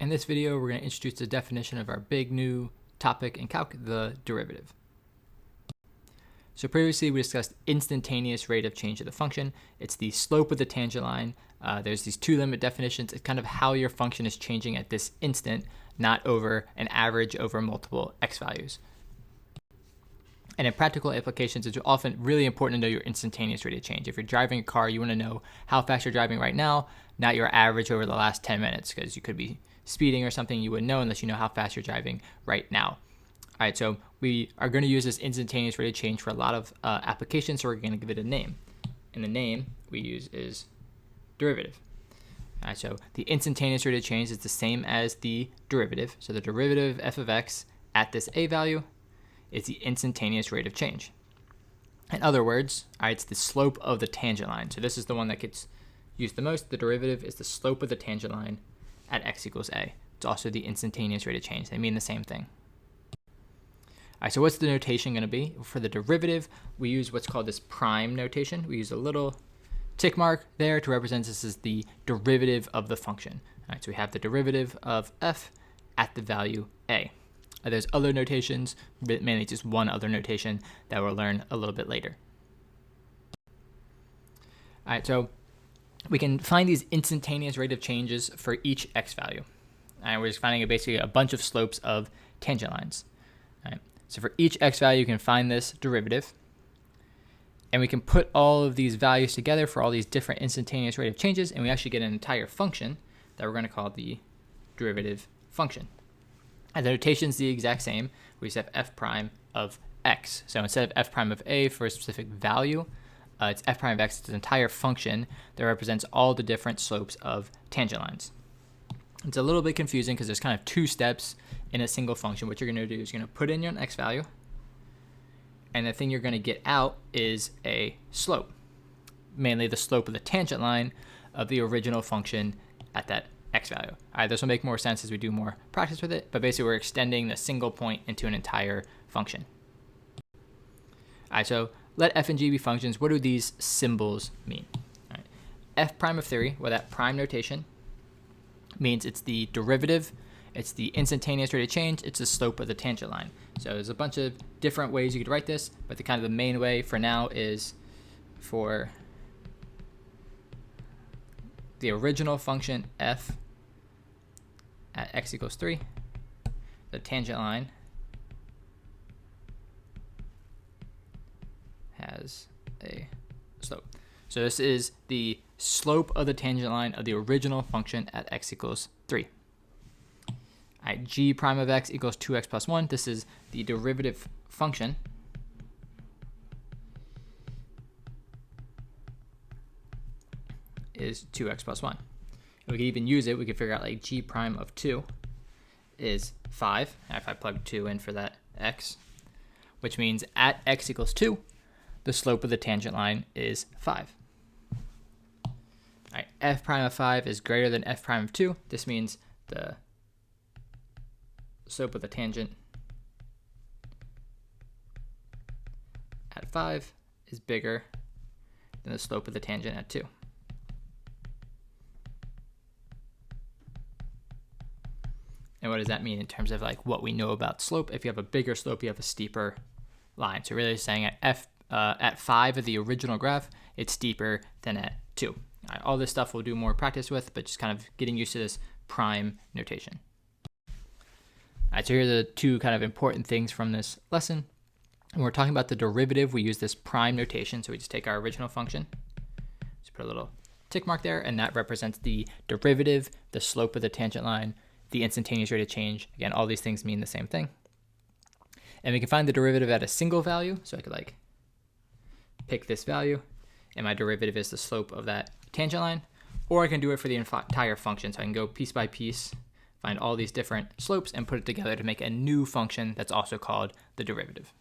In this video, we're going to introduce the definition of our big new topic in calc, the derivative. So previously we discussed instantaneous rate of change of the function. It's the slope of the tangent line. There's these two limit definitions. It's kind of how your function is changing at this instant, not over an average over multiple x values. And in practical applications, it's often really important to know your instantaneous rate of change. If you're driving a car, you want to know how fast you're driving right now, not your average over the last 10 minutes, because you could be speeding or something you wouldn't know unless you know how fast you're driving right now. All right, so we are going to use this instantaneous rate of change for a lot of applications, so we're going to give it a name. And the name we use is derivative. All right, so the instantaneous rate of change is the same as the derivative. So the derivative f of x at this a value is the instantaneous rate of change. In other words, all right, it's the slope of the tangent line. So this is the one that gets used the most. The derivative is the slope of the tangent line at x equals a. It's also the instantaneous rate of change. They mean the same thing. All right, so what's the notation going to be? For the derivative, we use what's called this prime notation. We use a little tick mark there to represent this as the derivative of the function. All right, so we have the derivative of f at the value a. There's other notations, but mainly just one other notation that we'll learn a little bit later. All right, so we can find these instantaneous rate of changes for each x value. All right, we're just finding basically a bunch of slopes of tangent lines. All right, so for each x value, you can find this derivative, and we can put all of these values together for all these different instantaneous rate of changes, and we actually get an entire function that we're going to call the derivative function. And the notation is the exact same. We just have f prime of x. So instead of f prime of a for a specific value, it's f prime of x. It's an entire function that represents all the different slopes of tangent lines. It's a little bit confusing because there's kind of two steps in a single function. What you're going to do is you're going to put in your x value, and the thing you're going to get out is a slope, mainly the slope of the tangent line of the original function at that x value. All right, this will make more sense as we do more practice with it, but basically we're extending the single point into an entire function. All right, so let f and g be functions. What do these symbols mean? All right, f prime of 3, well, that prime notation means it's the derivative, it's the instantaneous rate of change, it's the slope of the tangent line. So there's a bunch of different ways you could write this, but the kind of the main way for now is for the original function f at x equals 3, the tangent line has a slope. So this is the slope of the tangent line of the original function at x equals 3. All right, g prime of x equals 2x plus 1. This is the derivative function. Is 2x plus 1. And we could even use it. We could figure out like g prime of 2 is 5. If I plug 2 in for that x, which means at x equals 2, the slope of the tangent line is 5. All right, f prime of 5 is greater than f prime of 2. This means the slope of the tangent at 5 is bigger than the slope of the tangent at 2. And what does that mean in terms of like what we know about slope? If you have a bigger slope, you have a steeper line. So really saying at 5 of the original graph, it's steeper than at 2. All right, all this stuff we'll do more practice with, but just kind of getting used to this prime notation. All right, so here are the two kind of important things from this lesson. When we're talking about the derivative, we use this prime notation. So we just take our original function, just put a little tick mark there, and that represents the derivative, the slope of the tangent line, the instantaneous rate of change. Again, all these things mean the same thing. And we can find the derivative at a single value. So I could like pick this value, and my derivative is the slope of that tangent line. Or I can do it for the entire function. So I can go piece by piece, find all these different slopes, and put it together to make a new function that's also called the derivative.